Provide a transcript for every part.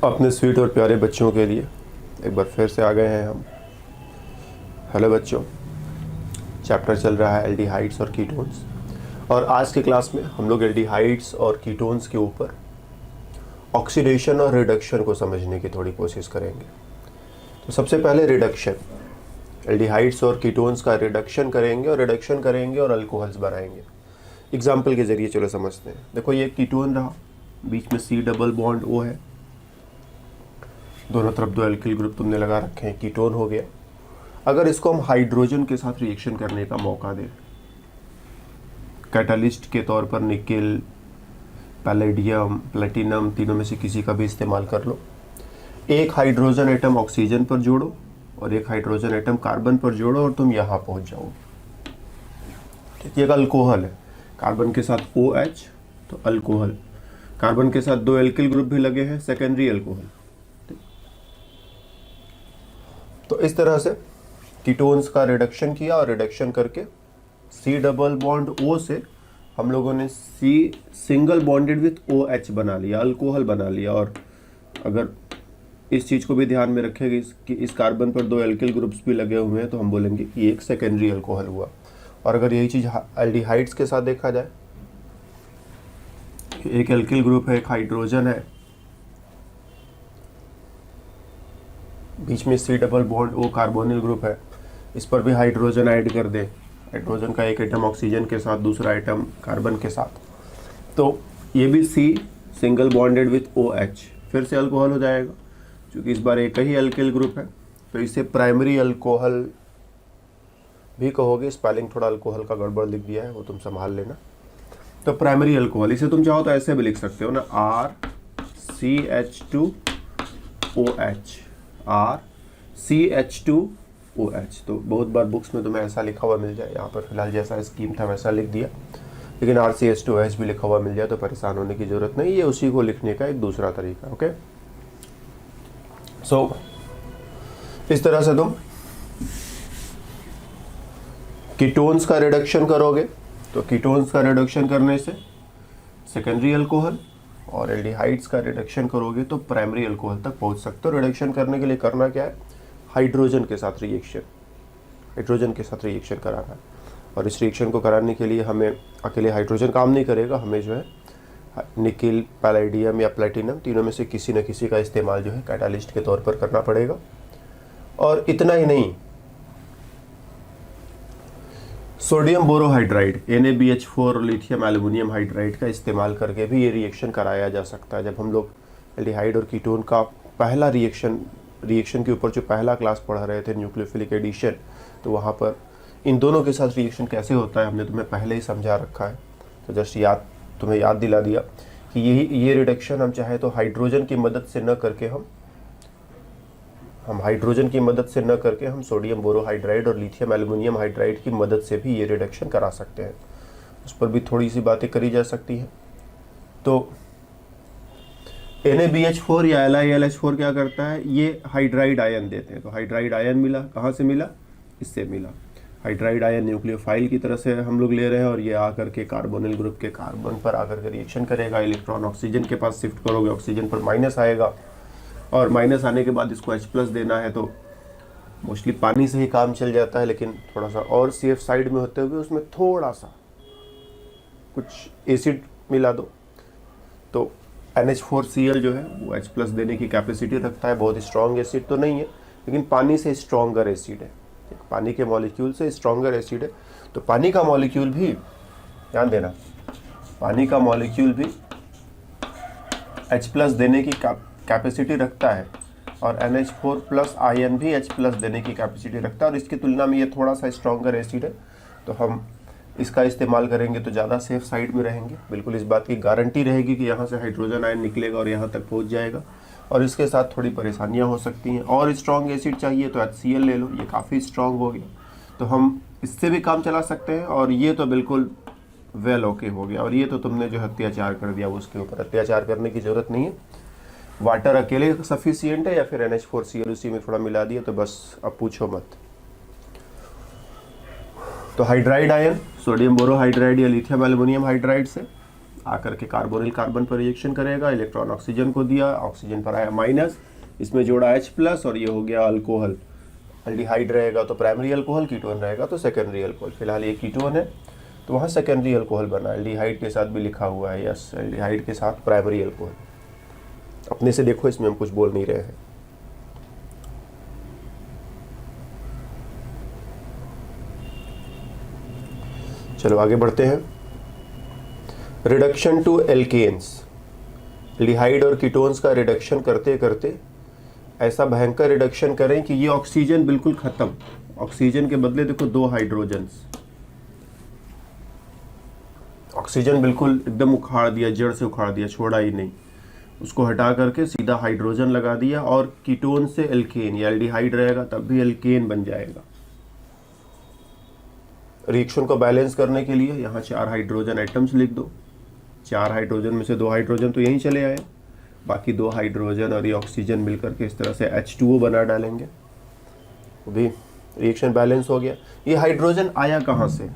अपने स्वीट और प्यारे बच्चों के लिए एक बार फिर से आ गए हैं हम। हेलो बच्चों, चैप्टर चल रहा है एल्डिहाइड्स और कीटोन्स, और आज की क्लास में हम लोग एल्डिहाइड्स और कीटोन्स के ऊपर ऑक्सीडेशन और रिडक्शन को समझने की थोड़ी कोशिश करेंगे। तो सबसे पहले रिडक्शन, एल्डिहाइड्स और कीटोन्स का रिडक्शन करेंगे और अल्कोहल्स बनाएंगे। एग्जाम्पल के जरिए चलो समझते हैं। देखो ये कीटोन रहा, बीच में C डबल बॉन्ड O है, दोनों तरफ दो एल्किल ग्रुप तुमने लगा रखे हैं, कीटोन हो गया। अगर इसको हम हाइड्रोजन के साथ रिएक्शन करने का मौका दें, कैटालिस्ट के तौर पर निकेल, पैलेडियम, प्लेटिनम, तीनों में से किसी का भी इस्तेमाल कर लो। एक हाइड्रोजन एटम ऑक्सीजन पर जोड़ो और एक हाइड्रोजन एटम कार्बन पर जोड़ो और तुम यहाँ पहुँच जाओ। ये एक अल्कोहल है, कार्बन के साथ OH तो अल्कोहल, कार्बन के साथ दो एल्किल ग्रुप भी लगे हैं, सेकेंडरी अल्कोहल। तो इस तरह से कीटोन्स का रिडक्शन किया और रिडक्शन करके C डबल बॉन्ड O से हम लोगों ने C single bonded with OH बना लिया, अल्कोहल बना लिया। और अगर इस चीज़ को भी ध्यान में रखेंगे कि इस कार्बन पर दो एल्किल ग्रुप्स भी लगे हुए हैं, तो हम बोलेंगे कि एक सेकेंडरी अल्कोहल हुआ। और अगर यही चीज़ एल्डिहाइड्स के साथ देखा जाए, एक एल्किल ग्रुप है, एक हाइड्रोजन है, बीच में C double bond O carbonyl group है, इस पर भी हाइड्रोजन ऐड कर दे, हाइड्रोजन का एक एटम ऑक्सीजन के साथ, दूसरा एटम कार्बन के साथ, तो ये भी C single bonded with OH फिर से अल्कोहल हो जाएगा। क्योंकि इस बार एक ही एल्किल ग्रुप है तो इसे प्राइमरी अल्कोहल भी कहोगे। स्पेलिंग थोड़ा अल्कोहल का गड़बड़ लिख दिया है, वो तुम संभाल लेना। तो प्राइमरी अल्कोहल, इसे तुम चाहो तो ऐसे भी लिख सकते हो ना, RCH2OH। तो बहुत बार बुक्स में तुम्हें ऐसा लिखा हुआ मिल जाए, यहाँ पर फिलहाल जैसा स्कीम था वैसा लिख दिया, लेकिन RCH2OH भी लिखा हुआ मिल जाए तो परेशान होने की जरूरत नहीं, ये उसी को लिखने का एक दूसरा तरीका। ओके, सो इस तरह से तुम कीटोन्स का रिडक्शन करोगे, तो कीटोन्स का रिडक्शन करने से सेकेंडरी अल्कोहल, और एल्डिहाइड्स का रिडक्शन करोगे तो प्राइमरी अल्कोहल तक पहुंच सकते हो। रिडक्शन करने के लिए करना क्या है, हाइड्रोजन के साथ रिएक्शन कराना है। और इस रिएक्शन को कराने के लिए हमें अकेले हाइड्रोजन काम नहीं करेगा, हमें जो है निकेल, पैलेडियम या प्लेटिनम, तीनों में से किसी न किसी का इस्तेमाल जो है कैटालिस्ट के तौर पर करना पड़ेगा। और इतना ही नहीं, सोडियम बोरोहाइड्राइड NaBH4 और लिथियम एल्युमिनियम हाइड्राइड का इस्तेमाल करके भी ये रिएक्शन कराया जा सकता है। जब हम लोग एल्डिहाइड और कीटोन का पहला रिएक्शन के ऊपर जो पहला क्लास पढ़ा रहे थे, न्यूक्लियोफिलिक एडिशन, तो वहाँ पर इन दोनों के साथ रिएक्शन कैसे होता है हमने तुम्हें पहले ही समझा रखा है। तो जस्ट तुम्हें याद दिला दिया कि ये रिडक्शन हम चाहे तो हाइड्रोजन की मदद से न करके हम सोडियम बोरोहाइड्राइड और लिथियम एल्युमिनियम हाइड्राइड की मदद से भी ये रिडक्शन करा सकते हैं। उस पर भी थोड़ी सी बातें करी जा सकती हैं। तो NaBH4 या LiLH4 क्या करता है, ये हाइड्राइड आयन देते हैं। तो हाइड्राइड आयन मिला, कहाँ से मिला, इससे मिला। हाइड्राइड आयन न्यूक्लियोफाइल की तरह से हम लोग ले रहे हैं, और ये आकर के कार्बोनिल ग्रुप के कार्बन पर आकर के रिएक्शन करेगा। इलेक्ट्रॉन ऑक्सीजन के पास शिफ्ट करोगे, ऑक्सीजन पर माइनस आएगा, और माइनस आने के बाद इसको H+ देना है। तो मोस्टली पानी से ही काम चल जाता है, लेकिन थोड़ा सा और सेफ साइड में होते हुए उसमें थोड़ा सा कुछ एसिड मिला दो। तो NH4Cl जो है वो H+ देने की कैपेसिटी रखता है। बहुत स्ट्रॉन्ग एसिड तो नहीं है, लेकिन पानी से स्ट्रॉन्गर एसिड है, पानी के मॉलिक्यूल से स्ट्रॉन्गर एसिड है। तो पानी का मॉलिक्यूल भी, ध्यान देना, पानी का मॉलिक्यूल भी H+ देने की कैपेसिटी रखता है, और NH4+ आयन भी H+ देने की कैपेसिटी रखता है। और इसकी तुलना में ये थोड़ा सा स्ट्रॉन्गर एसिड है, तो हम इसका इस्तेमाल करेंगे तो ज़्यादा सेफ साइड में रहेंगे। बिल्कुल इस बात की गारंटी रहेगी कि यहाँ से हाइड्रोजन आयन निकलेगा और यहाँ तक पहुँच जाएगा। और इसके साथ थोड़ी परेशानियाँ हो सकती हैं। और स्ट्रॉन्ग एसिड चाहिए तो HCl ले लो, ये काफ़ी स्ट्रॉन्ग हो गया, तो हम इससे भी काम चला सकते हैं। और ये तो बिल्कुल वेल ओके हो गया। और ये तो तुमने जो अत्याचार कर दिया, उसके ऊपर अत्याचार करने की ज़रूरत नहीं है। वाटर अकेले सफिशिएंट है या फिर NH4Cl उसी में थोड़ा मिला दिया, तो बस अब पूछो मत। तो हाइड्राइड आयन सोडियम बोरोहाइड्राइड या लिथियम एल्युमिनियम हाइड्राइड से आकर के कार्बोनिल कार्बन पर रिएक्शन करेगा, इलेक्ट्रॉन ऑक्सीजन को दिया, ऑक्सीजन पर आया माइनस, इसमें जोड़ा H+ और ये हो गया अल्कोहल। एल्डिहाइड रहेगा तो प्राइमरी अल्कोहल, कीटोन रहेगा तो सेकेंडरी अल्कोहल। फिलहाल ये कीटोन है तो वहाँ सेकेंडरी अल्कोहल बना। एल्डिहाइड के साथ भी लिखा हुआ है, यस, एल्डिहाइड के साथ प्राइमरी अल्कोहल। अपने से देखो, इसमें हम कुछ बोल नहीं रहे हैं। चलो आगे बढ़ते हैं। Reduction to alkanes. एल्डिहाइड और कीटोन्स का रिडक्शन करते करते ऐसा भयंकर रिडक्शन करें कि ये ऑक्सीजन बिल्कुल खत्म। ऑक्सीजन के बदले देखो 2 हाइड्रोजन्स। ऑक्सीजन बिल्कुल एकदम उखाड़ दिया, जड़ से उखाड़ दिया, छोड़ा ही नहीं। उसको हटा करके सीधा हाइड्रोजन लगा दिया और कीटोन से एल्केन, या एल्डिहाइड रहेगा तब भी एल्केन बन जाएगा। रिएक्शन को बैलेंस करने के लिए यहाँ 4 हाइड्रोजन एटम्स लिख दो। 4 हाइड्रोजन में से 2 हाइड्रोजन तो यहीं चले आए, बाकी 2 हाइड्रोजन और ये ऑक्सीजन मिलकर के इस तरह से H2O बना डालेंगे, भी रिएक्शन बैलेंस हो गया। ये हाइड्रोजन आया कहाँ से?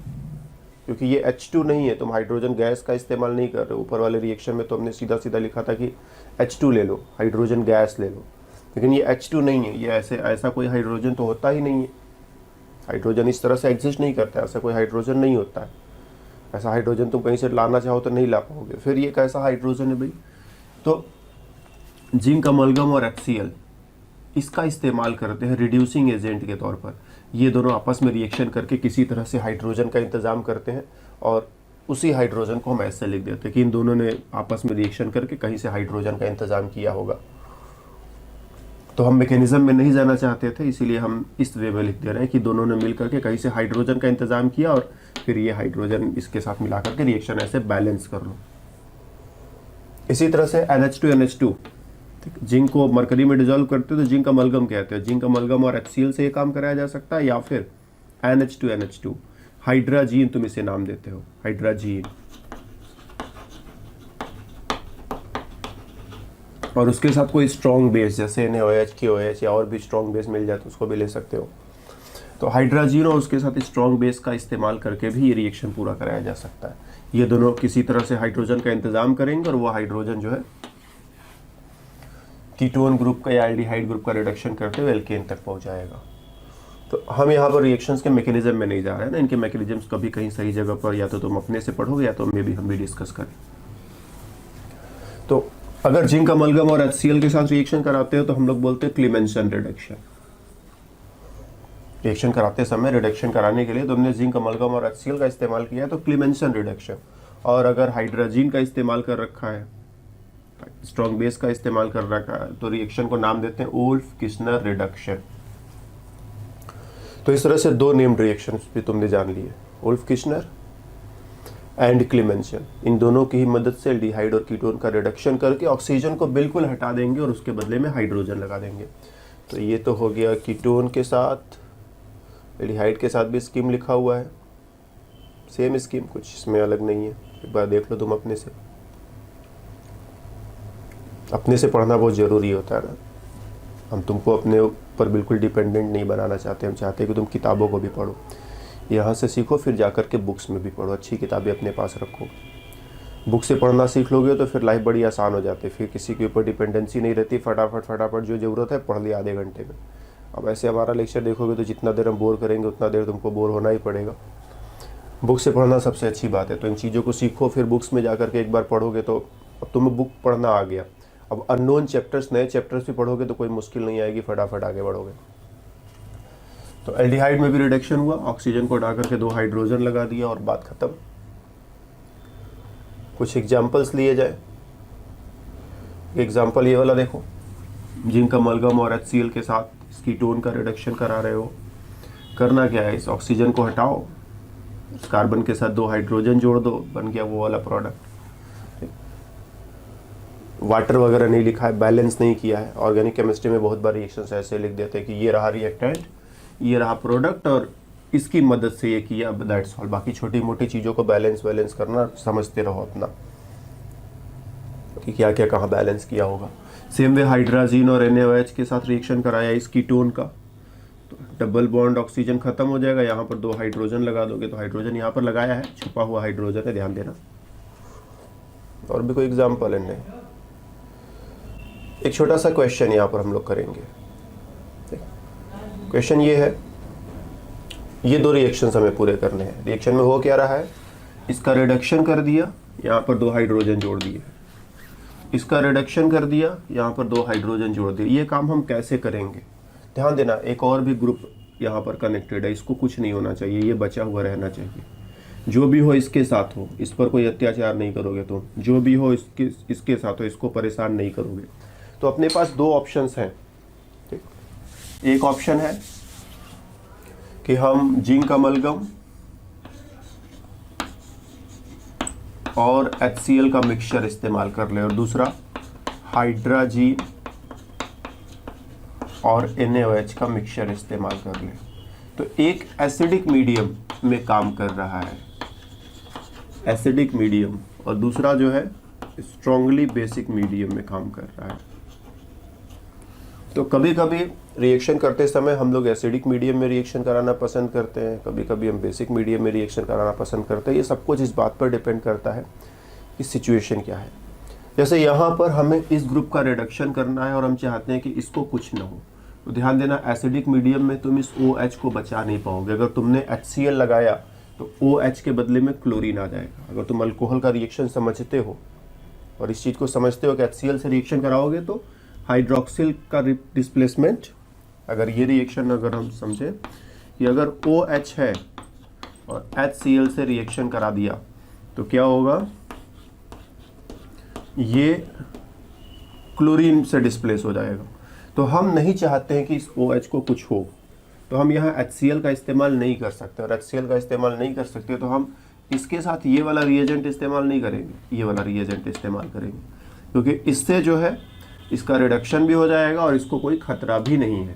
क्योंकि ये H2 नहीं है, तुम हाइड्रोजन गैस का इस्तेमाल नहीं कर रहे हो। ऊपर वाले रिएक्शन में तो हमने सीधा सीधा लिखा था कि H2 ले लो, हाइड्रोजन गैस ले लो, लेकिन ये H2 नहीं है। ये ऐसा कोई हाइड्रोजन तो होता ही नहीं है। हाइड्रोजन इस तरह से एग्जिस्ट नहीं करता है, ऐसा कोई हाइड्रोजन नहीं होता है। ऐसा हाइड्रोजन तुम कहीं से लाना चाहो तो नहीं ला पाओगे। फिर ये कैसा हाइड्रोजन है भाई? तो जिंक अमलगम और HCl, इसका इस्तेमाल करते हैं रिड्यूसिंग एजेंट के तौर पर। ये दोनों आपस में रिएक्शन करके किसी तरह से हाइड्रोजन का इंतज़ाम करते हैं और उसी हाइड्रोजन को हम ऐसे लिख देते हैं कि इन दोनों ने आपस में रिएक्शन करके कहीं से हाइड्रोजन का इंतज़ाम किया होगा। तो हम मैकेनिज्म में नहीं जाना चाहते थे, इसीलिए हम इस वे में लिख दे रहे हैं कि दोनों ने मिल करके कहीं से हाइड्रोजन का इंतज़ाम किया और फिर ये हाइड्रोजन इसके साथ मिला करके रिएक्शन ऐसे बैलेंस कर लो। इसी तरह से NH2NH2, जिंक को मरकरी में डिजोल्व करते हो तो जिंक अमलगम कहते हैं। जिंक अमलगम और HCl से ये काम कराया जा सकता है, या फिर NH2NH2, हाइड्राजीन तुम इसे नाम देते हो, हाइड्राजीन। और उसके साथ कोई स्ट्रॉन्ग बेस जैसे NaOH, KOH या और भी स्ट्रॉन्ग बेस मिल जाए तो उसको भी ले सकते हो। तो हाइड्राजीन और उसके साथ स्ट्रॉन्ग बेस का इस्तेमाल करके भी ये रिएक्शन पूरा कराया जा सकता है। ये दोनों किसी तरह से हाइड्रोजन का इंतजाम करेंगे और वो हाइड्रोजन जो है कीटोन ग्रुप का या एल्डिहाइड ग्रुप का रिडक्शन करते हुए एल्केन तक पहुंच जाएगा। तो हम यहाँ पर रिएक्शंस के मैकेनिज्म में नहीं जा रहे हैं ना, इनके मैकेनिज्म्स कभी कहीं सही जगह पर या तो तुम अपने से पढ़ोगे या तो हम भी डिस्कस करें। तो अगर जिंक अमलगम और HCl के साथ रिएक्शन कराते हो तो हम लोग बोलते हैं क्लीमेंसन रिडक्शन। रिएक्शन कराते समय रिडक्शन कराने के लिए तुमने जिंक अमलगम और HCl का इस्तेमाल किया है तो क्लीमेंसन रिडक्शन। और अगर हाइड्रोजीन का इस्तेमाल कर रखा है, स्ट्रॉन्ग बेस का इस्तेमाल कर रखा है, तो रिएक्शन को नाम देते हैं वुल्फ-किस्नर रिडक्शन। तो इस तरह से 2 नेम्ड रिएक्शंस भी तुमने जान लिए, वुल्फ-किस्नर एंड क्लीमेंसन। इन दोनों की ही मदद से एल्डिहाइड और कीटोन का रिडक्शन करके ऑक्सीजन को बिल्कुल हटा देंगे और उसके बदले में हाइड्रोजन लगा देंगे। तो ये तो हो गया कीटोन के साथ। एल्डिहाइड के साथ भी स्कीम लिखा हुआ है, सेम स्कीम, कुछ इसमें अलग नहीं है। एक बार देख लो तुम अपने से। अपने से पढ़ना बहुत ज़रूरी होता है ना। हम तुमको अपने ऊपर बिल्कुल डिपेंडेंट नहीं बनाना चाहते, हम चाहते हैं कि तुम किताबों को भी पढ़ो, यहाँ से सीखो, फिर जा कर के बुक्स में भी पढ़ो, अच्छी किताबें अपने पास रखो। बुक से पढ़ना सीख लोगे तो फिर लाइफ बड़ी आसान हो जाती है, फिर किसी के ऊपर डिपेंडेंसी नहीं रहती, फटाफट जो ज़रूरत है पढ़ लिया आधे घंटे में। अब ऐसे हमारा लेक्चर देखोगे तो जितना देर हम बोर करेंगे उतना देर तुमको बोर होना ही पड़ेगा। बुक से पढ़ना सबसे अच्छी बात है। तो इन चीज़ों को सीखो, फिर बुक्स में जा कर के एक बार पढ़ोगे तो अब तुम्हें बुक पढ़ना आ गया। अब अननोन चैप्टर्स, नए चैप्टर्स भी पढ़ोगे तो कोई मुश्किल नहीं आएगी, फटाफट आगे बढ़ोगे। तो एल्डिहाइड में भी रिडक्शन हुआ, ऑक्सीजन को हटा करके 2 हाइड्रोजन लगा दिया और बात खत्म। कुछ एग्जाम्पल्स लिए जाए। एग्जाम्पल ये वाला देखो, जिंक अमलगम और HCl के साथ कीटोन का रिडक्शन करा रहे हो। करना क्या है, इस ऑक्सीजन को हटाओ, उस कार्बन के साथ 2 हाइड्रोजन जोड़ दो, बन गया वो वाला प्रोडक्ट। वाटर वगैरह नहीं लिखा है, बैलेंस नहीं किया है। ऑर्गेनिक केमिस्ट्री में बहुत बार रिएक्शंस ऐसे लिख देते हैं कि ये रहा रिएक्टेंट, ये रहा प्रोडक्ट और इसकी मदद से ये किया, दैट्स ऑल। बाकी छोटी मोटी चीज़ों को बैलेंस करना समझते रहो अपना कि क्या क्या कहाँ बैलेंस किया होगा। सेम वे हाइड्राजीन और NaOH के साथ रिएक्शन कराया इस कीटोन का, तो डबल बॉन्ड ऑक्सीजन खत्म हो जाएगा, यहाँ पर 2 हाइड्रोजन लगा दोगे तो हाइड्रोजन यहाँ पर लगाया है, छुपा हुआ हाइड्रोजन है, ध्यान देना। और भी कोई एग्जाम्पल है? नहीं। एक छोटा सा क्वेश्चन यहाँ पर हम लोग करेंगे। क्वेश्चन ये है, ये 2 रिएक्शंस हमें पूरे करने हैं। रिएक्शन में हो क्या रहा है, इसका रिडक्शन कर दिया, यहाँ पर 2 हाइड्रोजन जोड़ दिए, इसका रिडक्शन कर दिया, यहाँ पर 2 हाइड्रोजन जोड़ दिए। ये काम हम कैसे करेंगे? ध्यान देना, एक और भी ग्रुप यहाँ पर कनेक्टेड है, इसको कुछ नहीं होना चाहिए, ये बचा हुआ रहना चाहिए। जो भी हो इसके साथ हो, इस पर कोई अत्याचार नहीं करोगे तुम, जो भी हो इसके साथ हो, इसको परेशान नहीं करोगे। तो अपने पास 2 ऑप्शंस हैं। ठीक, एक ऑप्शन है कि हम जिंक अमलगम और HCl का मिक्सचर इस्तेमाल कर ले, और दूसरा हाइड्राजीन और NaOH का मिक्सचर इस्तेमाल कर ले। तो एक एसिडिक मीडियम में काम कर रहा है, एसिडिक मीडियम, और दूसरा जो है स्ट्रांगली बेसिक मीडियम में काम कर रहा है। तो कभी कभी रिएक्शन करते समय हम लोग एसिडिक मीडियम में रिएक्शन कराना पसंद करते हैं, कभी कभी हम बेसिक मीडियम में रिएक्शन कराना पसंद करते हैं। ये सब कुछ इस बात पर डिपेंड करता है कि सिचुएशन क्या है। जैसे यहाँ पर हमें इस ग्रुप का रिडक्शन करना है और हम चाहते हैं कि इसको कुछ ना हो, तो ध्यान देना, एसिडिक मीडियम में तुम इस OH को बचा नहीं पाओगे। अगर तुमने HCl लगाया तो OH के बदले में क्लोरीन आ जाएगा। अगर तुम अल्कोहल का रिएक्शन समझते हो और इस चीज़ को समझते हो कि HCl से रिएक्शन कराओगे तो हाइड्रोक्सिल का डिस्प्लेसमेंट, अगर ये रिएक्शन अगर हम समझें कि अगर OH है और HCl से रिएक्शन करा दिया तो क्या होगा, ये क्लोरीन से डिस्प्लेस हो जाएगा। तो हम नहीं चाहते हैं कि इस OH को कुछ हो, तो हम यहाँ HCl का इस्तेमाल नहीं कर सकते, और HCl का इस्तेमाल नहीं कर सकते तो हम इसके साथ ये वाला रिएजेंट इस्तेमाल नहीं करेंगे, ये वाला रिएजेंट इस्तेमाल करेंगे, क्योंकि इससे जो है इसका रिडक्शन भी हो जाएगा और इसको कोई खतरा भी नहीं है।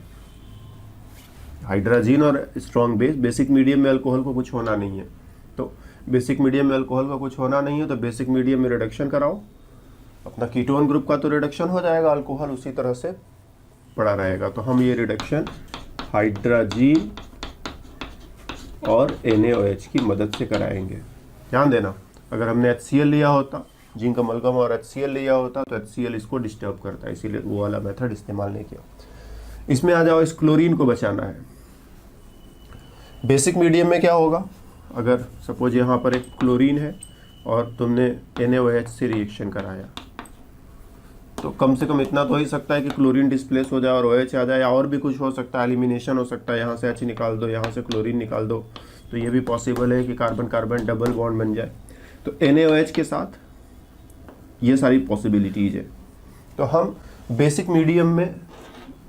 हाइड्राजीन और स्ट्रॉन्ग बेस, बेसिक मीडियम में अल्कोहल को कुछ होना नहीं है, तो बेसिक मीडियम में अल्कोहल का कुछ होना नहीं है, तो बेसिक मीडियम में रिडक्शन कराओ, अपना कीटोन ग्रुप का तो रिडक्शन हो जाएगा, अल्कोहल उसी तरह से पड़ा रहेगा। तो हम ये रिडक्शन हाइड्राजीन और NaOH की मदद से कराएंगे। ध्यान देना, अगर हमने HCl लिया होता, जिंक अमलगम और HCl लिया होता, तो HCl इसको डिस्टर्ब करता है, इसीलिए वो वाला मेथड इस्तेमाल नहीं किया। इसमें आ जाओ, इस क्लोरीन को बचाना है। बेसिक मीडियम में क्या होगा, अगर सपोज यहाँ पर एक क्लोरीन है और तुमने NaOH से रिएक्शन कराया, तो कम से कम इतना तो हो ही सकता है कि क्लोरीन डिस्प्लेस हो जाए और OH आ जाए, या और भी कुछ हो सकता है, एलिमिनेशन हो सकता है, यहाँ से H निकाल दो, यहाँ से क्लोरीन निकाल दो, तो ये भी पॉसिबल है कि कार्बन कार्बन डबल बॉन्ड बन जाए। तो NaOH के साथ ये सारी पॉसिबिलिटीज़ है। तो हम बेसिक मीडियम में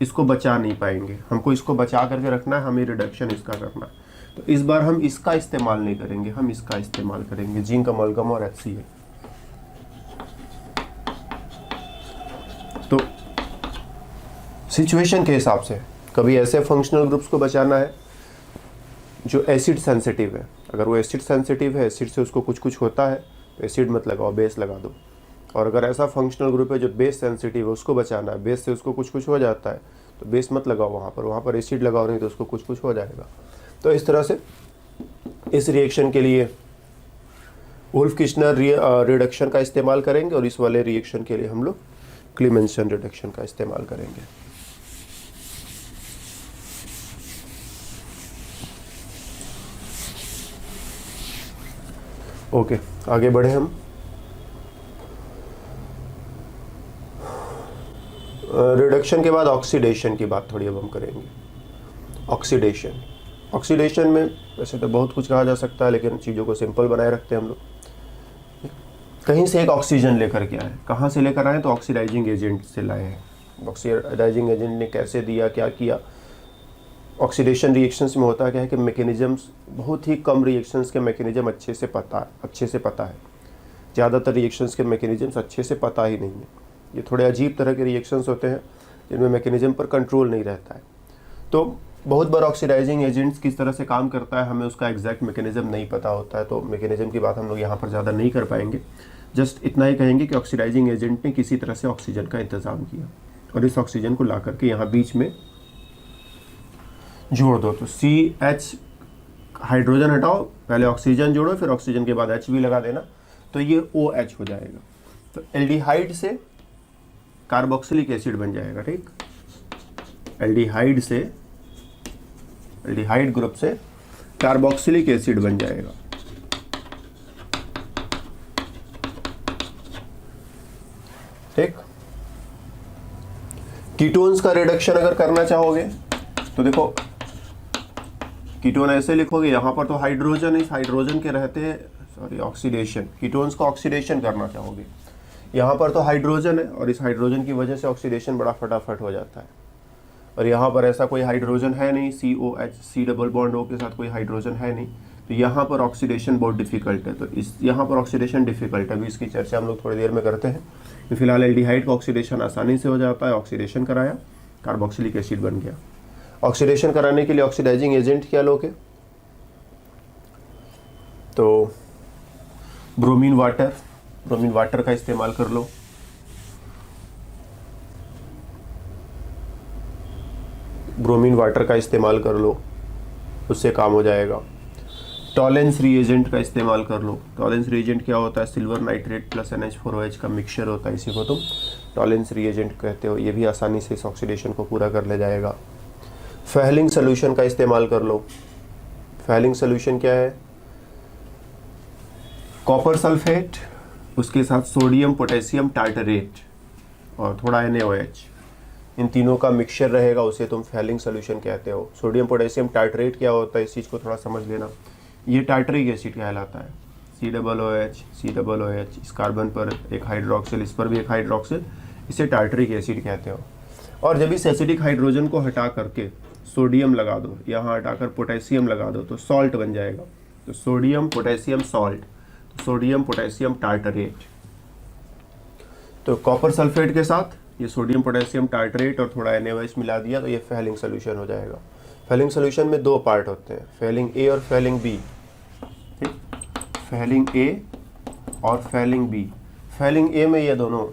इसको बचा नहीं पाएंगे, हमको इसको बचा करके रखना है, हमें रिडक्शन इसका करना है। तो इस बार हम इसका इस्तेमाल नहीं करेंगे, हम इसका इस्तेमाल करेंगे, जिंक अमलगम और HCl। तो सिचुएशन के हिसाब से कभी ऐसे फंक्शनल ग्रुप्स को बचाना है जो एसिड सेंसिटिव है। अगर वो एसिड सेंसिटिव है, एसिड से उसको कुछ होता है, तो एसिड मत लगाओ, बेस लगा दो। और अगर ऐसा फंक्शनल ग्रुप है जो बेस सेंसिटिव है, उसको बचाना है, बेस से उसको कुछ हो जाता है, तो बेस मत लगाओ वहाँ पर एसिड लगाओ, नहीं तो उसको कुछ हो जाएगा। तो इस तरह से इस रिएक्शन के लिए वुल्फ किर्चनर रिडक्शन का इस्तेमाल करेंगे, और इस वाले रिएक्शन के लिए हम लोग क्लीमेंसन रिडक्शन का इस्तेमाल करेंगे। ओके, आगे बढ़े हम। रिडक्शन के बाद ऑक्सीडेशन की बात थोड़ी अब हम करेंगे। ऑक्सीडेशन में वैसे तो बहुत कुछ कहा जा सकता है, लेकिन चीज़ों को सिंपल बनाए रखते हैं हम लोग। कहीं से एक ऑक्सीजन लेकर के आए, कहाँ से लेकर आए, तो ऑक्सीडाइजिंग एजेंट से लाए हैं। ऑक्सीडाइजिंग एजेंट ने कैसे दिया, क्या किया। ऑक्सीडेशन रिएक्शंस में होता क्या है कि मैकेनिज्म्स, बहुत ही कम रिएक्शंस के मैकेनिज्म अच्छे से पता है। ज़्यादातर रिएक्शंस के मैकेनिज्म्स अच्छे से पता ही नहीं है। ये थोड़े अजीब तरह के रिएक्शंस होते हैं जिनमें मैकेनिज्म पर कंट्रोल नहीं रहता है। तो बहुत बार ऑक्सीडाइजिंग एजेंट्स किस तरह से काम करता है, हमें उसका एग्जैक्ट मैकेनिज्म नहीं पता होता है, तो मैकेनिज्म की बात हम लोग यहाँ पर ज़्यादा नहीं कर पाएंगे। जस्ट इतना ही कहेंगे कि ऑक्सीडाइजिंग एजेंट ने किसी तरह से ऑक्सीजन का इंतज़ाम किया और इस ऑक्सीजन को ला करके यहाँ बीच में जोड़ दो। तो CH हाइड्रोजन हटाओ, पहले ऑक्सीजन जोड़ो, फिर ऑक्सीजन के बाद H भी लगा देना, तो ये OH हो जाएगा। तो एल्डिहाइड से कार्बोक्सिलिक एसिड बन जाएगा, ठीक। एल्डिहाइड से, एल्डिहाइड ग्रुप से कार्बोक्सिलिक एसिड बन जाएगा। ठीक। कीटोन्स का रिडक्शन अगर करना चाहोगे तो देखो, कीटोन ऐसे लिखोगे, यहां पर तो हाइड्रोजन, इस हाइड्रोजन के रहते, सॉरी ऑक्सीडेशन, कीटोन्स का ऑक्सीडेशन करना चाहोगे, यहाँ पर तो हाइड्रोजन है और इस हाइड्रोजन की वजह से ऑक्सीडेशन बड़ा फटाफट हो जाता है, और यहाँ पर ऐसा कोई हाइड्रोजन है नहीं, COH, C double bond O के साथ कोई हाइड्रोजन है नहीं, तो यहाँ पर ऑक्सीडेशन बहुत डिफिकल्ट है। तो इस यहाँ पर ऑक्सीडेशन डिफिकल्ट है, अभी इसकी चर्चा हम लोग थोड़ी देर में करते हैं। तो फिलहाल एल्डिहाइड का ऑक्सीडेशन आसानी से हो जाता है, ऑक्सीडेशन कराया, कार्बोक्सिलिक एसिड बन गया। ऑक्सीडेशन कराने के लिए ऑक्सीडाइजिंग एजेंट क्या लोगे, तो ब्रोमीन वाटर, ब्रोमीन वाटर का इस्तेमाल कर लो। ब्रोमीन वाटर का इस्तेमाल कर लो, उससे काम हो जाएगा। टॉलेंस रिएजेंट का इस्तेमाल कर लो। टॉलेंस रिएजेंट क्या होता है, सिल्वर नाइट्रेट प्लस NH4OH का मिक्सचर होता है, इसी को तुम टॉलेंस रिएजेंट कहते हो। ये भी आसानी से इस ऑक्सीडेशन को पूरा कर ले जाएगा। फेहलिंग सोल्यूशन का इस्तेमाल कर लो। फेहलिंग सोल्यूशन क्या है, कॉपर सल्फेट, उसके साथ सोडियम पोटेशियम टार्टरेट और थोड़ा NaOH, इन तीनों का मिक्सचर रहेगा, उसे तुम फेहलिंग सोल्यूशन कहते हो। सोडियम पोटेशियम टार्टरेट क्या होता है, इस चीज़ को थोड़ा समझ लेना। ये टार्टरिक एसिड कहलाता है, COOH, इस कार्बन पर एक हाइड्रोक्सिल, इस पर भी एक हाइड्रोक्सिल, इसे टार्टरिक एसिड कहते हो। और जब इस एसिडिक हाइड्रोजन को हटा करके सोडियम लगा दो, यहाँ हटाकर पोटेशियम लगा दो, तो सॉल्ट बन जाएगा। तो सोडियम पोटेशियम सॉल्ट, तो सोडियम पोटेशियम टार्टरेट। तो कॉपर सल्फेट के साथ ये सोडियम पोटेशियम टार्टरेट और थोड़ा NaOH मिला दिया, तो ये फेहलिंग सोल्यूशन हो जाएगा। फेहलिंग सोल्यूशन में दो पार्ट होते हैं, फेहलिंग A और फेहलिंग B। ठीक, फेहलिंग A और फेहलिंग B। फेहलिंग A में ये दोनों,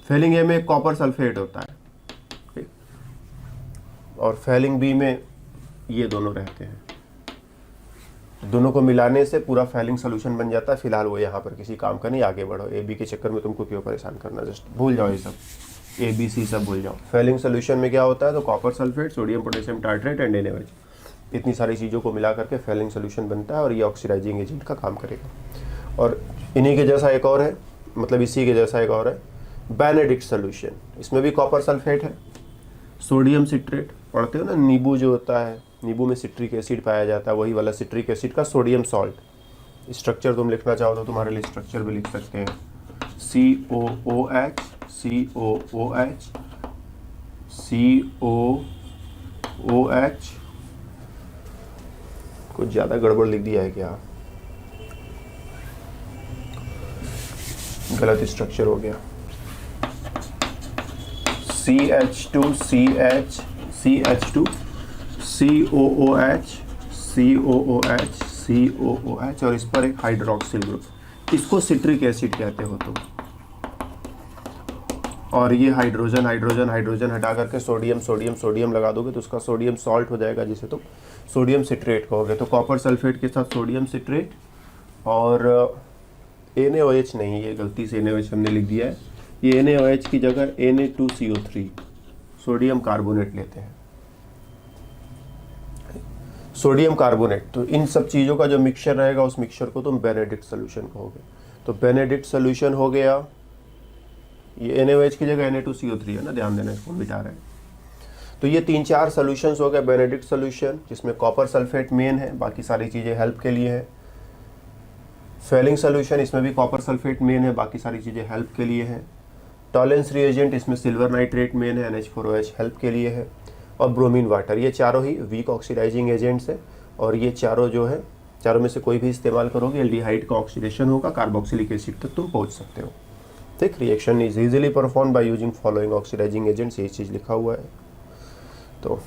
फेहलिंग A में कॉपर सल्फेट होता है, ठीक, और फेहलिंग B में ये दोनों रहते हैं। दोनों को मिलाने से पूरा फेहलिंग सोल्यूशन बन जाता है। फिलहाल वो यहाँ पर किसी काम का नहीं, आगे बढ़ो। AB के चक्कर में तुमको क्यों परेशान करना, जस्ट भूल जाओ ये सब, ABC सब भूल जाओ। फेहलिंग सोल्यूशन में क्या होता है, तो copper sulphate, sodium potassium tartrate and NaOH, इतनी सारी चीज़ों को मिला करके फेहलिंग सोल्यूशन बनता है और ये ऑक्सीडाइजिंग एजेंट का काम करेगा। और इन्हीं के जैसा एक और है, मतलब इसी के जैसा एक और है, बेनेडिक्ट सोल्यूशन। इसमें भी कॉपर सल्फेट है, सोडियम सिट्रेट, पढ़ते हो ना, नींबू जो होता है, नींबू में सिट्रिक एसिड पाया जाता है, वही वाला सिट्रिक एसिड का सोडियम सॉल्ट। स्ट्रक्चर तुम लिखना चाहो तो तुम्हारे लिए स्ट्रक्चर भी लिख सकते हैं, COOH, COOH, COOH। कुछ ज़्यादा गड़बड़ लिख दिया है क्या, गलत स्ट्रक्चर हो गया। CH2, CH, CH2, COOH, COOH, COOH और इस पर एक हाइड्रोक्सिल ग्रुप, इसको सिट्रिक एसिड कहते हो तुम। और ये हाइड्रोजन हाइड्रोजन हाइड्रोजन हटा करके सोडियम सोडियम सोडियम लगा दोगे तो उसका सोडियम सॉल्ट हो जाएगा, जिसे तुम सोडियम सिट्रेट कहोगे। तो कॉपर सल्फेट के साथ सोडियम सिट्रेट और NaOH नहीं, ये गलती से NaOH हमने लिख दिया है, ये NaOH की जगह Na2CO3 सोडियम कार्बोनेट लेते हैं, सोडियम कार्बोनेट। तो इन सब चीज़ों का जो मिक्सचर रहेगा, उस मिक्सचर को तुम बेनेडिक्ट सोल्यूशन कहोगे। तो बेनेडिक्ट सोल्यूशन हो गया, ये NaOH की जगह Na2CO3 है ना, ध्यान देना, इसको मिटा रहे हैं। तो ये 3-4 सॉल्यूशंस हो गए बेनेडिक्ट सोल्यूशन, जिसमें कॉपर सल्फेट मेन है, बाकी सारी चीज़ें हेल्प के लिए है। फेहलिंग सोल्यूशन, इसमें भी कॉपर सल्फेट मेन है, बाकी सारी चीज़ें हेल्प के लिए है। टॉलेंस रिएजेंट, इसमें सिल्वर नाइट्रेट मेन है, NH4OH हेल्प के लिए है। और ब्रोमीन वाटर, ये चारों ही वीक ऑक्सीडाइजिंग एजेंट्स है। और ये चारों जो है, चारों में से कोई भी इस्तेमाल करोगे, एल्डिहाइड का ऑक्सीडेशन होगा, कार्बोक्सिलिक एसिड तक तुम पहुँच सकते हो। ठीक, reaction is easily perform by using following oxidising agents, ये चीज़ लिखा हुआ है। तो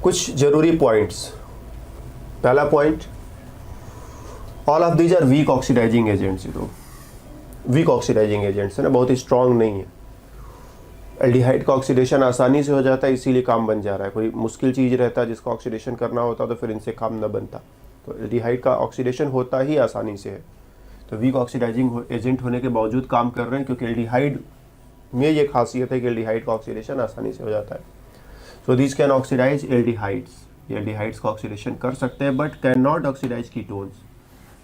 कुछ जरूरी पॉइंट्स, पहला point, all of these are weak oxidising agents. तो वीक ऑक्सीडाइजिंग एजेंट्स है ना, बहुत ही स्ट्रांग नहीं है। एल्डिहाइड का ऑक्सीडेशन आसानी से हो जाता है, इसीलिए काम बन जा रहा है। कोई मुश्किल चीज़ रहता है जिसका ऑक्सीडेशन करना होता तो फिर इनसे काम न बनता। तो एल्डिहाइड का ऑक्सीडेशन होता ही आसानी से है, तो वीक ऑक्सीडाइजिंग एजेंट होने के बावजूद काम कर रहे हैं, क्योंकि एल्डिहाइड में ये खासियत है कि एल्डिहाइड का ऑक्सीडेशन आसानी से हो जाता है। So this can oxidise aldehydes, ये एल्डिहाइड्स का ऑक्सीडेशन कर सकते हैं, but can not oxidise ketones,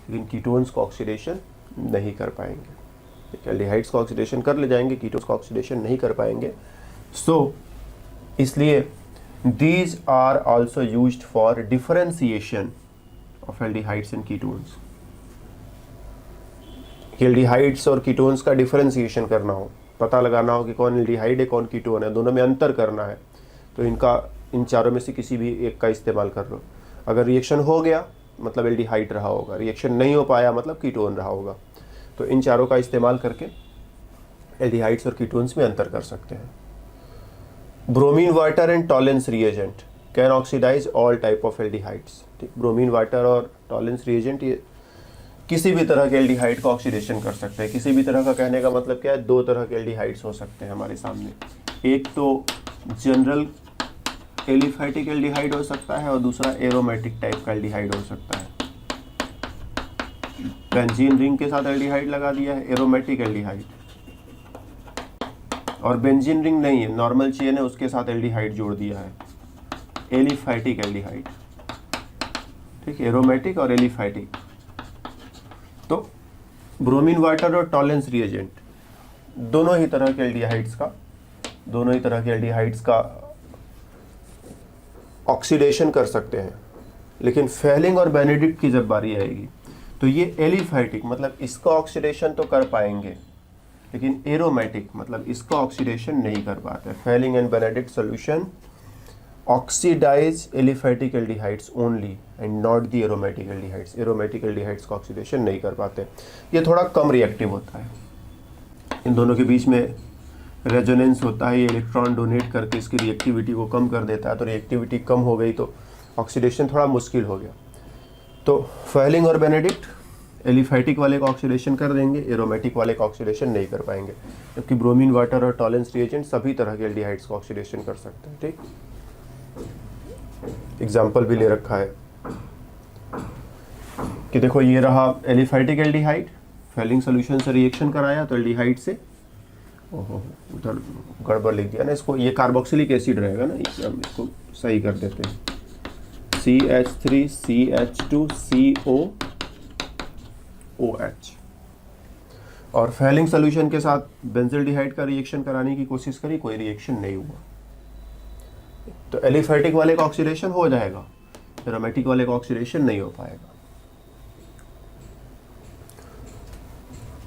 लेकिन कीटोन्स का ऑक्सीडेशन नहीं कर पाएंगे। एल्डिहाइड्स का ऑक्सीडेशन कर ले जाएंगे, कीटोन्स का ऑक्सीडेशन नहीं कर पाएंगे। सो इसलिए these are also used for differentiation of aldehydes and ketones। Aldehydes और कीटोन्स का डिफरेंशिएशन करना हो, पता लगाना हो कि कौन एल्डिहाइड है कौन कीटोन है, दोनों में अंतर करना है, तो इन चारों में से किसी भी एक का इस्तेमाल कर लो। अगर रिएक्शन हो गया मतलब एल्डिहाइड रहा होगा, रिएक्शन नहीं हो पाया मतलब कीटोन रहा होगा। तो इन चारों का इस्तेमाल करके एल्डिहाइड्स और कीटोन्स में अंतर कर सकते हैं। Bromine water and Tollens reagent can oxidise all type of aldehydes. ठीक, ब्रोमीन वाटर और टॉलेंस रिएजेंट ये किसी भी तरह के एल्डिहाइड का ऑक्सीडेशन कर सकते हैं। किसी भी तरह का कहने का मतलब क्या है, दो तरह के एल्डिहाइड्स हो सकते हैं हमारे सामने। एक तो जनरल एलिफैटिक एल्डिहाइड हो सकता है और दूसरा एरोमेटिक टाइप का एल्डिहाइड हो सकता है। बेंजीन रिंग के साथ एल्डिहाइड लगा दिया है, एरोमेटिक एल्डिहाइड, और बेंजीन रिंग नहीं है, नॉर्मल चेन है, उसके साथ एल्डिहाइड जोड़ दिया है, एलिफैटिक एल्डिहाइड। ठीक, एरोमेटिक और एलिफैटिक। तो ब्रोमीन वाटर और टॉलेंस रिएजेंट दोनों ही तरह के एल्डिहाइड्स का ऑक्सीडेशन कर सकते हैं। लेकिन फेलिंग और बेनेडिक्ट की जब बारी आएगी तो ये एलिफैटिक मतलब इसका ऑक्सीडेशन तो कर पाएंगे, लेकिन एरोमेटिक मतलब इसका ऑक्सीडेशन नहीं कर पाते। Fehling and Benedict solution oxidise aliphatic aldehydes only and not the aromatic aldehydes. Aromatic aldehydes का ऑक्सीडेशन नहीं कर पाते, ये थोड़ा कम रिएक्टिव होता है। इन दोनों के बीच में रेजोनेंस होता है, ये इलेक्ट्रॉन डोनेट करके इसकी रिएक्टिविटी को कम कर देता है। तो रिएक्टिविटी कम हो गई तो ऑक्सीडेशन थोड़ा मुश्किल हो गया। तो फेलिंग और बेनेडिक्ट एलिफैटिक वाले का ऑक्सीडेशन कर देंगे, एरोमेटिक वाले का ऑक्सीडेशन नहीं कर पाएंगे, जबकि ब्रोमीन वाटर और टॉलेंस रिएजेंट सभी तरह के एल्डिहाइड्स का ऑक्सीडेशन कर सकते हैं। ठीक, एग्जाम्पल भी ले रखा है कि देखो ये रहा एलिफैटिक एल्डिहाइड, फेलिंग सोल्यूशन से रिएक्शन कराया तो एल्डिहाइड से, ओहो उधर गड़बड़ लिख दिया ना इसको, ये कार्बोक्सिलिक एसिड रहेगा ना, हम इसको सही कर देते हैं, CH3CH2COOH। और फेलिंग सोल्यूशन के साथ बेंजल्डिहाइड का रिएक्शन कराने की कोशिश करी, कोई रिएक्शन नहीं हुआ। तो एलिफैटिक वाले का ऑक्सीडेशन हो जाएगा, एरोमेटिक वाले का ऑक्सीडेशन नहीं हो पाएगा।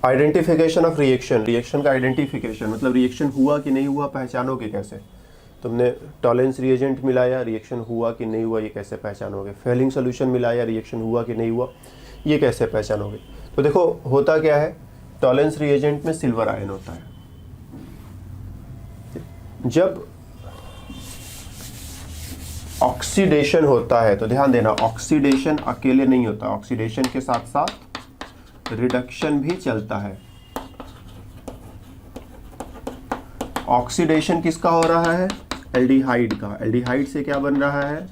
आइडेंटिफिकेशन ऑफ रिएक्शन, रिएक्शन का आइडेंटिफिकेशन मतलब रिएक्शन हुआ कि नहीं हुआ पहचानोगे कैसे। तुमने टॉलेंस रिएजेंट मिलाया, रिएक्शन हुआ कि नहीं हुआ ये कैसे पहचानोगे। फेलिंग सोल्यूशन मिलाया, रिएक्शन हुआ कि नहीं हुआ ये कैसे पहचानोगे। तो देखो होता क्या है, टॉलेंस रिएजेंट में सिल्वर आयन होता है। जब ऑक्सीडेशन होता है तो ध्यान देना, ऑक्सीडेशन अकेले नहीं होता, ऑक्सीडेशन के साथ साथ रिडक्शन भी चलता है। ऑक्सीडेशन किसका हो रहा है, एल्डिहाइड का। एल्डिहाइड से क्या बन रहा है,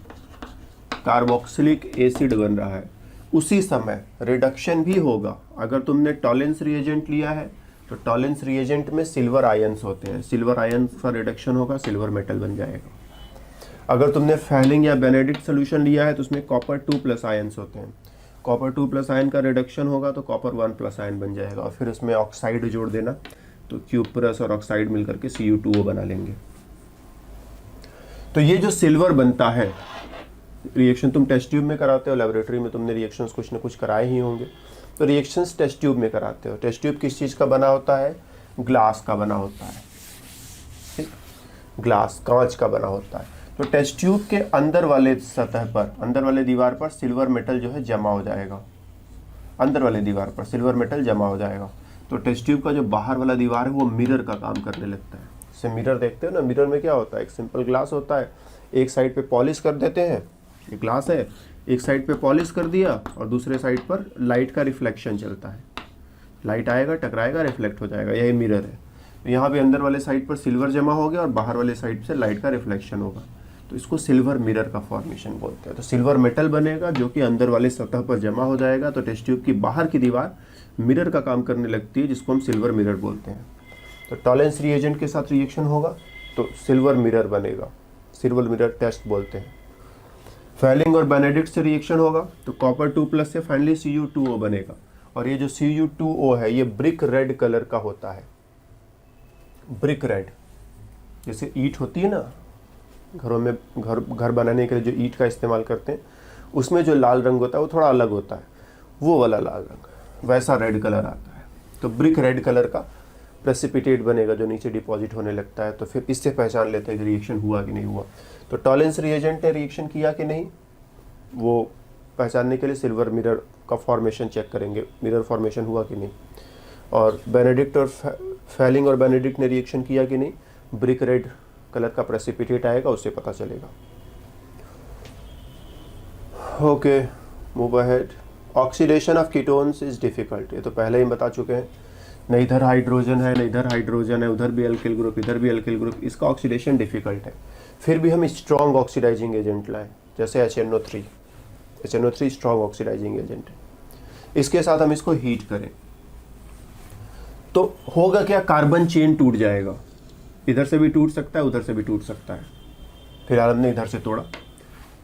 कार्बोक्सिलिक एसिड बन रहा है। उसी समय रिडक्शन भी होगा। अगर तुमने टॉलेंस रिएजेंट लिया है तो टॉलेंस रिएजेंट में सिल्वर आयंस होते हैं, सिल्वर आयंस का रिडक्शन होगा, सिल्वर मेटल बन जाएगा। अगर तुमने फेलिंग या बेनेडिक्ट सोल्यूशन लिया है तो उसमें कॉपर 2+ आयंस होते हैं, कॉपर 2+ आयन का रिडक्शन होगा तो कॉपर 1+ आयन बन जाएगा। और फिर उसमें ऑक्साइड जोड़ देना तो क्यूप्रस और ऑक्साइड मिलकर के Cu2O बना लेंगे। तो ये जो सिल्वर बनता है, रिएक्शन तुम टेस्ट ट्यूब में कराते हो, लेबोरेटरी में तुमने रिएक्शंस कुछ न कुछ कराए ही होंगे। तो रिएक्शंस टेस्ट ट्यूब में कराते हो। टेस्ट ट्यूब किस चीज़ का बना होता है, ग्लास का बना होता है, ठीक, ग्लास कांच का बना होता है। तो टेस्ट ट्यूब के अंदर वाले सतह पर, अंदर वाले दीवार पर सिल्वर मेटल जो है जमा हो जाएगा, अंदर वाले दीवार पर सिल्वर मेटल जमा हो जाएगा। तो टेस्ट ट्यूब का जो बाहर वाला दीवार है वो मिरर का काम करने लगता है। जैसे मिरर देखते हो ना, मिरर में क्या होता है, एक सिंपल ग्लास होता है, एक साइड पे पॉलिश कर देते हैं, एक ग्लास है, एक साइड पे पॉलिश कर दिया और दूसरे साइड पर लाइट का रिफ्लेक्शन चलता है, लाइट आएगा, टकराएगा, रिफ्लेक्ट हो जाएगा, यही मिरर है। तो यहाँ पे अंदर वाले साइड पर सिल्वर जमा हो गया और बाहर वाले साइड से लाइट का रिफ्लेक्शन होगा, तो इसको सिल्वर मिरर का फॉर्मेशन बोलते हैं। तो सिल्वर मेटल बनेगा जो कि अंदर वाले सतह पर जमा हो जाएगा। तो टेस्ट ट्यूब की बाहर की दीवार मिरर का काम करने लगती है, जिसको हम सिल्वर मिरर बोलते हैं। तो टॉलेंस रिएजेंट के साथ रिएक्शन होगा तो सिल्वर मिरर बनेगा, सिल्वर मिरर टेस्ट बोलते हैं। फैलिंग और बेनेडिक्ट से रिएक्शन होगा तो कॉपर 2+ से फाइनली Cu2O बनेगा। और ये जो Cu2O है ये ब्रिक रेड कलर का होता है। ब्रिक रेड, जैसे ईंट होती है ना, घरों में घर बनाने के लिए जो ईंट का इस्तेमाल करते हैं, उसमें जो लाल रंग होता है वो थोड़ा अलग होता है, वो वाला लाल रंग, वैसा रेड कलर आता है। तो ब्रिक रेड कलर का प्रेसिपिटेट बनेगा जो नीचे डिपॉजिट होने लगता है। तो फिर इससे पहचान लेते हैं कि रिएक्शन हुआ कि नहीं हुआ। तो टॉलेंस रिएजेंट ने रिएक्शन किया कि नहीं, वो पहचानने के लिए सिल्वर मिरर का फॉर्मेशन चेक करेंगे, मिरर फॉर्मेशन हुआ कि नहीं। और बेनेडिक्ट और फैलिंग और बेनेडिक्ट ने रिएक्शन किया कि नहीं, ब्रिक रेड कलर का प्रेसिपिटेट आएगा, उससे पता चलेगा। Okay, move ahead. Oxidation of ketones is difficult, ये तो पहले ही बता चुके हैं। न इधर हाइड्रोजन है, न इधर हाइड्रोजन है, उधर भी एल्किल ग्रुप, इधर भी एल्किल ग्रुप, इसका ऑक्सीडेशन डिफिकल्ट है। फिर भी हम स्ट्रॉन्ग ऑक्सीडाइजिंग एजेंट लाएं, जैसे HNO3। HNO3 strong oxidising agent है, इसके साथ हम इसको हीट करें तो होगा क्या, कार्बन चेन टूट जाएगा। इधर से भी टूट सकता है, उधर से भी टूट सकता है। फिलहाल हमने इधर से तोड़ा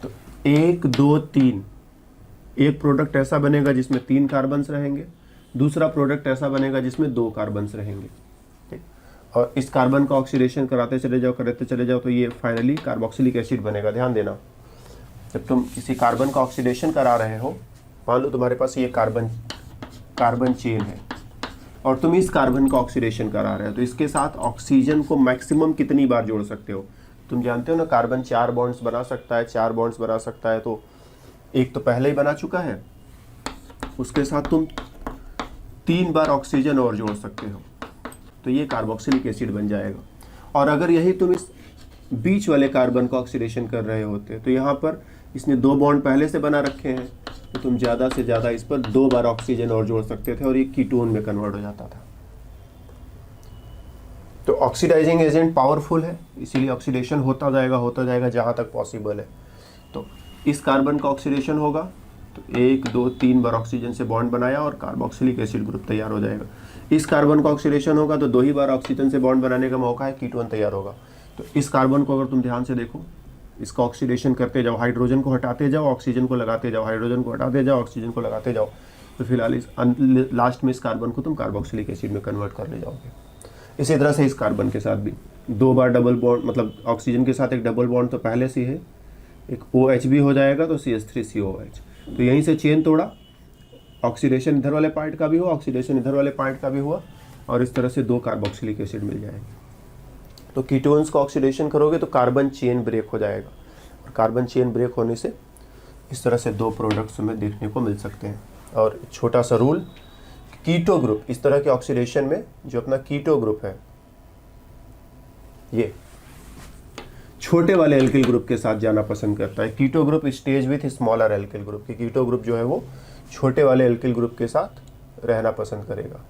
तो 1 2 3, एक प्रोडक्ट ऐसा बनेगा जिसमें 3 कार्बन्स रहेंगे, दूसरा प्रोडक्ट ऐसा बनेगा जिसमें 2 कार्बन्स रहेंगे। ठीक, और इस कार्बन का ऑक्सीडेशन कराते चले जाओ तो ये फाइनली कार्बोक्सिलिक एसिड बनेगा। ध्यान देना, जब तुम किसी कार्बन का ऑक्सीडेशन करा रहे हो, मान लो तुम्हारे पास ये कार्बन चेन है और तुम इस कार्बन का ऑक्सीडेशन करा रहे हो, तो इसके साथ ऑक्सीजन को मैक्सिमम कितनी बार जोड़ सकते हो। तुम जानते हो ना, कार्बन 4 बॉन्ड्स बना सकता है, 4 बॉन्ड्स बना सकता है, तो एक तो पहले ही बना चुका है, उसके साथ तुम 3 बार ऑक्सीजन और जोड़ सकते हो, तो ये कार्बोक्सिलिक एसिड बन जाएगा। और अगर यही तुम इस बीच वाले कार्बन का ऑक्सीडेशन कर रहे होते तो यहाँ पर इसने 2 बॉन्ड पहले से बना रखे हैं, तो तुम ज़्यादा से ज़्यादा इस पर 2 बार ऑक्सीजन और जोड़ सकते थे और ये कीटोन में कन्वर्ट हो जाता था। तो ऑक्सीडाइजिंग एजेंट पावरफुल है, इसीलिए ऑक्सीडेशन होता जाएगा जहाँ तक पॉसिबल है। तो इस कार्बन का ऑक्सीडेशन होगा तो 1 2 3 बार ऑक्सीजन से बॉन्ड बनाया और कार्बोक्सिलिक एसिड ग्रुप तैयार हो जाएगा। इस कार्बन का ऑक्सीडेशन होगा तो 2 ही बार ऑक्सीजन से बॉन्ड बनाने का मौका है, कीटोन तैयार होगा। तो इस कार्बन को अगर तुम ध्यान से देखो, इसका ऑक्सीडेशन करते जाओ, हाइड्रोजन को हटाते जाओ, ऑक्सीजन को लगाते जाओ, हाइड्रोजन को हटाते जाओ, ऑक्सीजन को लगाते जाओ, तो फिलहाल इस लास्ट में इस कार्बन को तुम कार्बोक्सिलिक एसिड में कन्वर्ट कर ले जाओगे। इसी तरह से इस कार्बन के साथ भी 2 बार डबल बॉन्ड, मतलब ऑक्सीजन के साथ एक डबल बॉन्ड तो पहले से है, एक OH भी हो जाएगा तो CH3COOH। तो यहीं से चेन तोड़ा, ऑक्सीडेशन इधर वाले पार्ट का भी हुआ, ऑक्सीडेशन इधर वाले पार्ट का भी हुआ, और इस तरह से 2 कार्बोक्सिलिक एसिड मिल जाएंगे। तो कीटोन्स का ऑक्सीडेशन करोगे तो कार्बन चेन ब्रेक हो जाएगा, और कार्बन चेन ब्रेक होने से इस तरह से 2 प्रोडक्ट्स हमें देखने को मिल सकते हैं। और छोटा सा रूल, कीटो ग्रुप, इस तरह के ऑक्सीडेशन में जो अपना कीटो ग्रुप है, ये छोटे वाले एल्किल ग्रुप के साथ जाना पसंद करता है। Keto group stays with smaller alkyl group, की कीटो ग्रुप जो है वो छोटे वाले एल्किल ग्रुप के साथ रहना पसंद करेगा।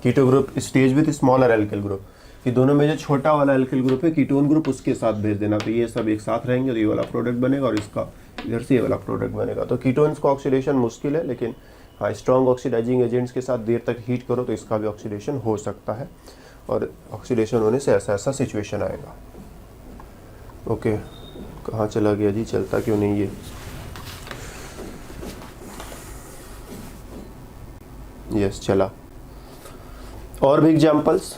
Keto group stays with smaller alkyl group, कि दोनों में जो छोटा वाला एल्किल ग्रुप है कीटोन ग्रुप, उसके साथ भेज देना, तो ये सब एक साथ रहेंगे तो ये वाला प्रोडक्ट बनेगा और इसका इधर से ये वाला प्रोडक्ट बनेगा। तो कीटोन्स का ऑक्सीडेशन मुश्किल है, लेकिन हाँ, स्ट्रॉन्ग ऑक्सीडाइजिंग एजेंट्स के साथ देर तक हीट करो तो इसका भी ऑक्सीडेशन हो सकता है, और ऑक्सीडेशन होने से ऐसा सिचुएशन आएगा। ओके, कहाँ चला गया जी, चलता क्यों नहीं ये, यस चला। और भी एग्जाम्पल्स,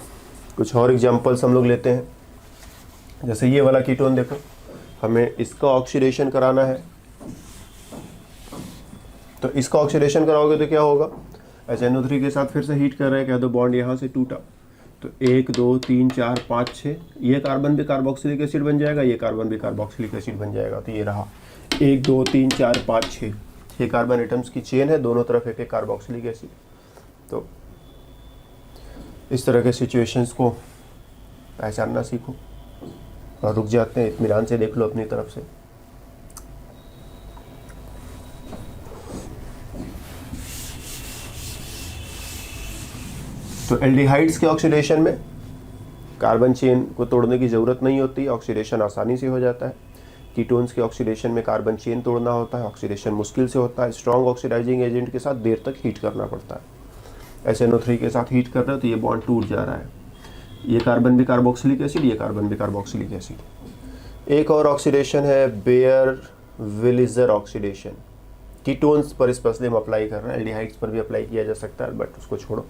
कुछ और एग्जाम्पल्स हम लोग लेते हैं। जैसे ये वाला कीटोन देखो, हमें इसका ऑक्सीडेशन कराना है, तो इसका ऑक्सीडेशन कराओगे तो क्या होगा, HNO3 के साथ फिर से हीट कर रहे हैं, कह दो बॉन्ड यहाँ से टूटा, तो 1 2 3 4 5 6, ये कार्बन भी कार्बोक्सिलिक एसिड बन जाएगा, ये कार्बन भी कार्बोक्सिलिक एसिड बन जाएगा। तो ये रहा 1 2 3 4 5 6, 6 कार्बन एटम्स की चेन है, दोनों तरफ एक कार्बोक्सिलिक एसिड। तो इस तरह के सिचुएशंस को पहचानना सीखो, और रुक जाते हैं, इत्मीनान से देख लो अपनी तरफ से। तो एल्डिहाइड्स के ऑक्सीडेशन में कार्बन चेन को तोड़ने की ज़रूरत नहीं होती, ऑक्सीडेशन आसानी से हो जाता है। कीटोन्स के ऑक्सीडेशन में कार्बन चेन तोड़ना होता है, ऑक्सीडेशन मुश्किल से होता है, स्ट्रॉन्ग ऑक्सीडाइजिंग एजेंट के साथ देर तक हीट करना पड़ता है। SNO3 के साथ हीट कर रहे हो तो ये बॉन्ड टूट जा रहा है, ये कार्बन भी कार्बोक्सिलिक एसिड, ये कार्बन भी कार्बोक्सिलिक एसिड। एक और ऑक्सीडेशन है बेयर विलिजर ऑक्सीडेशन, कीटोन्स पर स्पेशली हम अप्लाई कर रहे हैं, एल्डिहाइड्स पर भी अप्लाई किया जा सकता है बट उसको छोड़ो,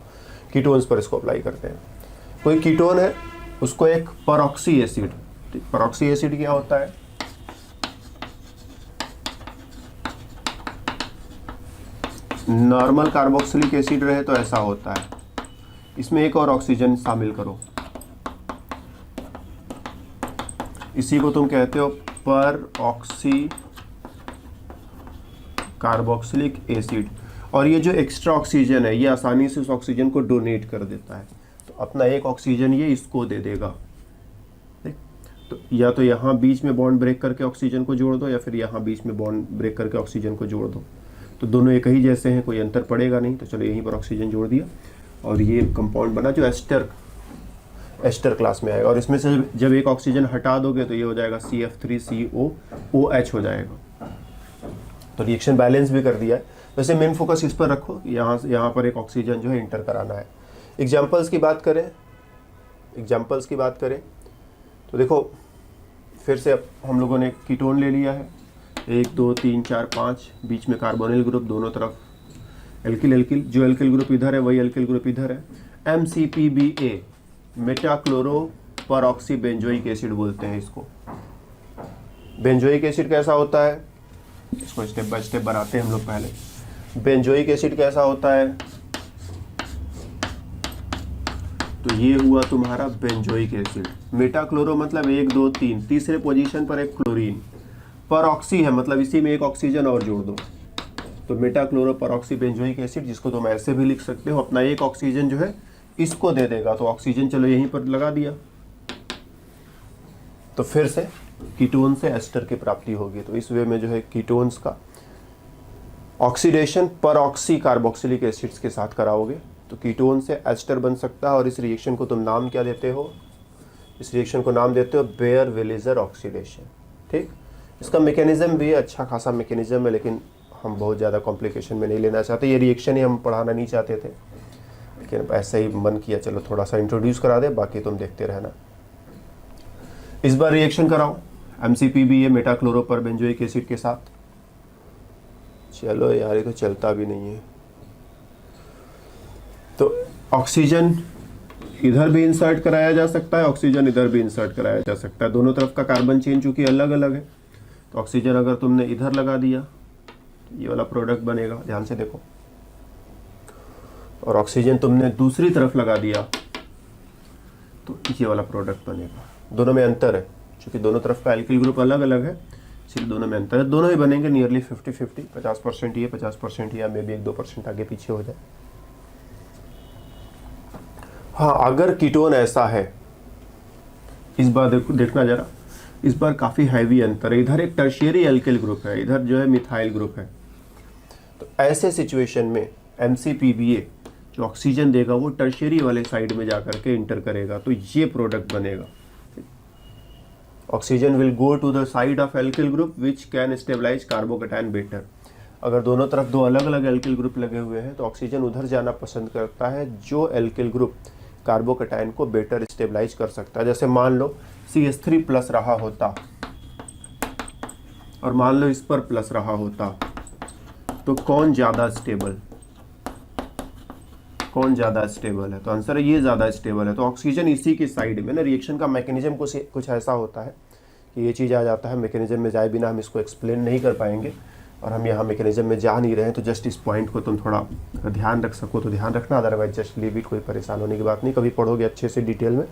कीटोन्स पर इसको अप्लाई करते हैं। कोई कीटोन है उसको एक परऑक्सी एसिड, परऑक्सी एसिड क्या होता है, नॉर्मल कार्बोक्सिलिक एसिड रहे तो ऐसा होता है, इसमें एक और ऑक्सीजन शामिल करो, इसी को तुम कहते हो परऑक्सी कार्बोक्सिलिक एसिड। और ये जो एक्स्ट्रा ऑक्सीजन है ये आसानी से उस ऑक्सीजन को डोनेट कर देता है, तो अपना एक ऑक्सीजन ये इसको दे देगा। देख, तो या तो यहाँ बीच में बॉन्ड ब्रेक करके ऑक्सीजन को जोड़ दो या फिर यहाँ बीच में बॉन्ड ब्रेक करके ऑक्सीजन को जोड़ दो, तो दोनों एक ही जैसे हैं, कोई अंतर पड़ेगा नहीं। तो चलो यहीं पर ऑक्सीजन जोड़ दिया और ये कंपाउंड बना जो एस्टर क्लास में आएगा। और इसमें से जब एक ऑक्सीजन हटा दोगे तो ये हो जाएगा CF3COOH हो जाएगा। तो रिएक्शन बैलेंस भी कर दिया है। वैसे मेन फोकस इस पर रखो कि यहाँ पर एक ऑक्सीजन जो है इंटर कराना है। एग्जाम्पल्स की बात करें तो देखो फिर से हम लोगों ने कीटोन ले लिया है, 1 2 3 4 5, बीच में कार्बोनिल ग्रुप, दोनों तरफ एल्किल, जो एल्किल ग्रुप इधर है वही एल्किल ग्रुप इधर है। MCPBA मेटाक्लोरो परऑक्सी बेंजोइक एसिड बोलते हैं इसको। बेंजोइक एसिड कैसा होता है, इसको स्टेप बाय स्टेप बनाते हैं हम लोग। पहले बेंजोइक एसिड कैसा होता है, तो ये हुआ तुम्हारा बेंजोइक एसिड। मेटाक्लोरो मतलब 1 2 3, तीसरे पोजीशन पर एक क्लोरीन। परऑक्सी है मतलब इसी में एक ऑक्सीजन और जोड़ दो, तो मेटाक्लोरो परऑक्सी बेंजोइक एसिड, जिसको तुम ऐसे भी लिख सकते हो, अपना एक ऑक्सीजन जो है इसको दे देगा। तो ऑक्सीजन चलो यहीं पर लगा दिया, तो फिर से कीटोन से एस्टर की प्राप्ति होगी। तो इस वे में जो है कीटोन्स का ऑक्सीडेशन परऑक्सी कार्बोक्सिलिक एसिड्स के साथ कराओगे तो कीटोन से एस्टर बन सकता है। और इस रिएक्शन को तुम नाम क्या देते हो, इस रिएक्शन को नाम देते हो बेयर विलिजर ऑक्सीडेशन। ठीक, इसका मैकेनिज्म भी अच्छा खासा मैकेनिज्म है, लेकिन हम बहुत ज़्यादा कॉम्प्लिकेशन में नहीं लेना चाहते। ये रिएक्शन ही हम पढ़ाना नहीं चाहते थे, लेकिन ऐसा ही मन किया चलो थोड़ा सा इंट्रोड्यूस करा दे, बाकी तुम देखते रहना। इस बार रिएक्शन कराओ MCPBA मेटाक्लोरो पर बेंजोइक एसिड के साथ। चलो यार ये तो चलता भी नहीं है। तो ऑक्सीजन इधर भी इंसर्ट कराया जा सकता है, ऑक्सीजन इधर भी इंसर्ट कराया जा सकता है। दोनों तरफ का कार्बन चेन चूंकि अलग अलग है, तो ऑक्सीजन अगर तुमने इधर लगा दिया तो ये वाला प्रोडक्ट बनेगा, ध्यान से देखो। और ऑक्सीजन तुमने दूसरी तरफ लगा दिया तो ये वाला प्रोडक्ट बनेगा। दोनों में अंतर है, क्योंकि दोनों तरफ का एल्किल ग्रुप अलग अलग है, इसलिए दोनों में अंतर है। दोनों ही बनेंगे नियरली 50-50, 50% ये 50% या मे भी 1-2% आगे पीछे हो जाए। हाँ, अगर कीटोन ऐसा है, इस बार देखना जरा, इस बार काफ़ी हैवी अंतर है। इधर एक टर्शियरी एल्किल ग्रुप है, इधर जो है मिथाइल ग्रुप है। तो ऐसे सिचुएशन में MCPBA जो ऑक्सीजन देगा वो टर्शियरी वाले साइड में जाकर के इंटर करेगा, तो ये प्रोडक्ट बनेगा। Oxygen will go to the side of alkyl group which can stabilise carbocation better. अगर दोनों तरफ दो अलग अलग एल्किल ग्रुप लगे हुए हैं तो ऑक्सीजन उधर जाना पसंद करता है जो एल्किल ग्रुप कार्बोकेटायन को बेटर स्टेबलाइज कर सकता है। जैसे मान लो CH3 प्लस रहा होता और मान लो इस पर प्लस रहा होता, तो कौन ज़्यादा स्टेबल है? तो आंसर है ये ज़्यादा स्टेबल है। तो ऑक्सीजन इसी की साइड में ना, रिएक्शन का मैकेनिज्म कुछ ऐसा होता है कि ये चीज़ आ जाता है, मैकेनिज्म में जाए बिना हम इसको एक्सप्लेन नहीं कर पाएंगे, और हम यहाँ मैकेनिज्म में जा नहीं रहे हैं। तो जस्ट इस पॉइंट को तुम थोड़ा ध्यान रख सको तो ध्यान रखना, अदरवाइज जस्ट लीव इट, कोई परेशान होने की बात नहीं। कभी पढ़ोगे अच्छे से डिटेल में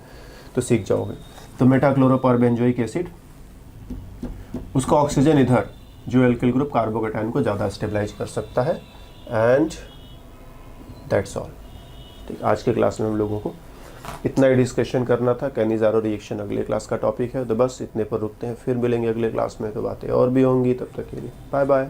तो सीख जाओगे। तो मेटाक्लोरोपरबेंजोइक एसिड, उसका ऑक्सीजन इधर जो एल्किल ग्रुप कार्बोकेटायन को ज़्यादा स्टेबलाइज कर सकता है। And that's all. ठीक, आज के क्लास में हम लोगों को इतना ही डिस्कशन करना था। कैनिज़ारो रिएक्शन अगले क्लास का टॉपिक है, तो बस इतने पर रुकते हैं, फिर मिलेंगे अगले क्लास में। तो बातें और भी होंगी, तब तक के लिए बाय बाय।